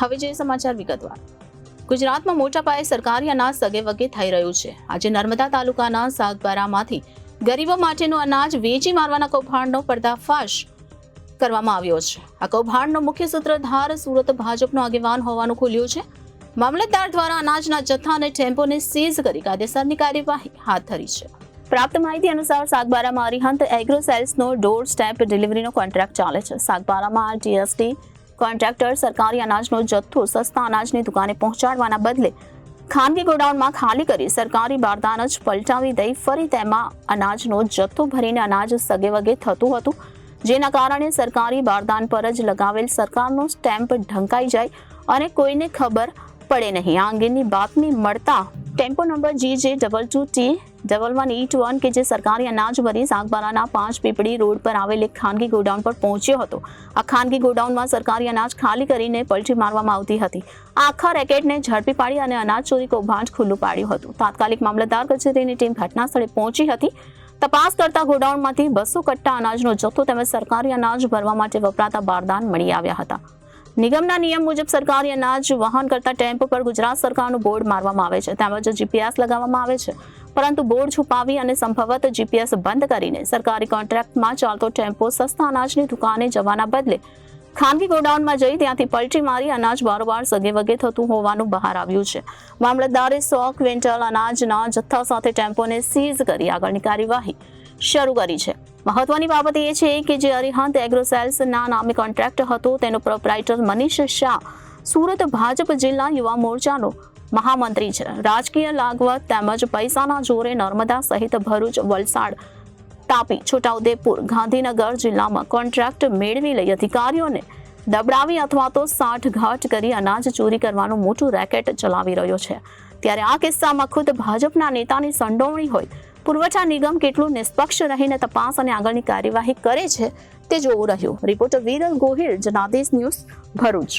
હવે જે સમાચાર વિગતવાર. ગુજરાતમાં મોટા પાયે સરકારી અનાજ સગેવગે થઈ રહ્યું છે. આજે નર્મદા તાલુકાના સાગબારામાંથી ગરીબો માટેનું અનાજ વેચી મારવાના કૌભાંડનો પર્દાફાશ કરવામાં આવ્યો છે. આ કૌભાંડનો મુખ્ય સૂત્રધાર સુરત ભાજપનો આગેવાન હોવાનું ખુલ્યું છે. મામલતદાર દ્વારા અનાજના જથ્થા અને ટેમ્પોને સીઝ કરી કાયદેસરની કાર્યવાહી હાથ ધરી છે. પ્રાપ્ત માહિતી અનુસાર સાગબારામાં અરિહંત એગ્રો સેલ્સનો ડોર સ્ટેપ ડિલિવરીનો કોન્ટ્રાક્ટ ચાલે છે. સાગબારામાં ટીએસટી કોન્ટ્રાક્ટર સરકારી અનાજનો જથ્થો સસ્તા અનાજની દુકાને પહોંચાડવાના બદલે ખાનગી ગોડાઉનમાં ખાલી કરી સરકારી બારદાન જ પલટાવી દઈ ફરી તેમાં અનાજનો જથ્થો ભરીને અનાજ સગેવગે થતું હતું, જેના કારણે સરકારી બારદાન પર જ લગાવેલ સરકારનો સ્ટેમ્પ ઢંકાઈ જાય અને કોઈને ખબર પડે નહીં. આ અંગેની બાતમી મળતા ટેમ્પો નંબર GJ22T1181 કે જે સરકારી અનાજ ભરી સાગબારાના 5 પીપળી રોડ પર આવેલ એક ખાનગી ગોડાઉન પર પહોંચ્યો હતો. આ ખાનગી ગોડાઉનમાં સરકારી અનાજ ખાલી કરીને પલટી મારવામાં આવતી હતી. આ આખા રેકેટને ઝડપી પાડી અને અનાજ ચોરી કૌભાંડ ખુલ્લું પાડ્યું હતું. તાત્કાલિક મામલતદાર કચેરીની ટીમ ઘટના સ્થળે પહોંચી હતી. તપાસ કરતા ગોડાઉનમાંથી 200 કટ્ટા અનાજનો જથ્થો તેમજ સરકારી અનાજ ભરવા માટે વપરાતા બારદાન મળી આવ્યા હતા. નિગમના નિયમ મુજબ સરકારી અનાજ વહન કરતા ટેમ્પો પર ગુજરાત સરકારનું બોર્ડ મારવામાં આવે છે તેમજ જીપીએસ લગાવવામાં આવે છે, પરંતુ બોર્ડ છુપાવી અને સંભવત જીપીએસ બંધ કરીને સરકારી કોન્ટ્રાક્ટમાં ચાલતો ટેમ્પો સસ્તા અનાજની દુકાને જવાના બદલે ખાનગી ગોડાઉનમાં જઈ ત્યાંથી પલટી મારી અનાજ બારોબાર સગેવગે થતું હોવાનું બહાર આવ્યું છે. મામલતદારે 100 ક્વિન્ટલ અનાજના જથ્થા સાથે ટેમ્પોને સીઝ કરી આગળની કાર્યવાહી શરૂ કરી છે. મહત્વની બાબત એ છે કે જે અરિહંત એગ્રો સેલ્સના નામે કોન્ટ્રાક્ટ હતો તેનો પ્રોપ્રાઇટર મનીષ શાહ સુરત ભાજપ જિલ્લા યુવા મોરચાનો મહામંત્રી છે. રાજકીય લાગવત તેમજ પૈસાના જોરે નર્મદા સહિત ભરૂચ, વલસાડ, તાપી, છોટાઉદેપુર, ગાંધીનગર જિલ્લામાં કોન્ટ્રાક્ટ મેળવી લઈ અધિકારીઓને દબડાવી અથવા તો સાઠગાંઠ કરી અનાજ ચોરી કરવાનું મોટું રેકેટ ચલાવી રહ્યો છે. ત્યારે આ કિસ્સામાં ખુદ ભાજપના નેતાની સંડોવણી હોય. પુરવઠા નિગમ કેટલું નિષ્પક્ષ રહીને તપાસ અને આગળની કાર્યવાહી કરે છે તે જોવું રહ્યું. Reporter Viral Gohil, Janadesh news, Bharuch.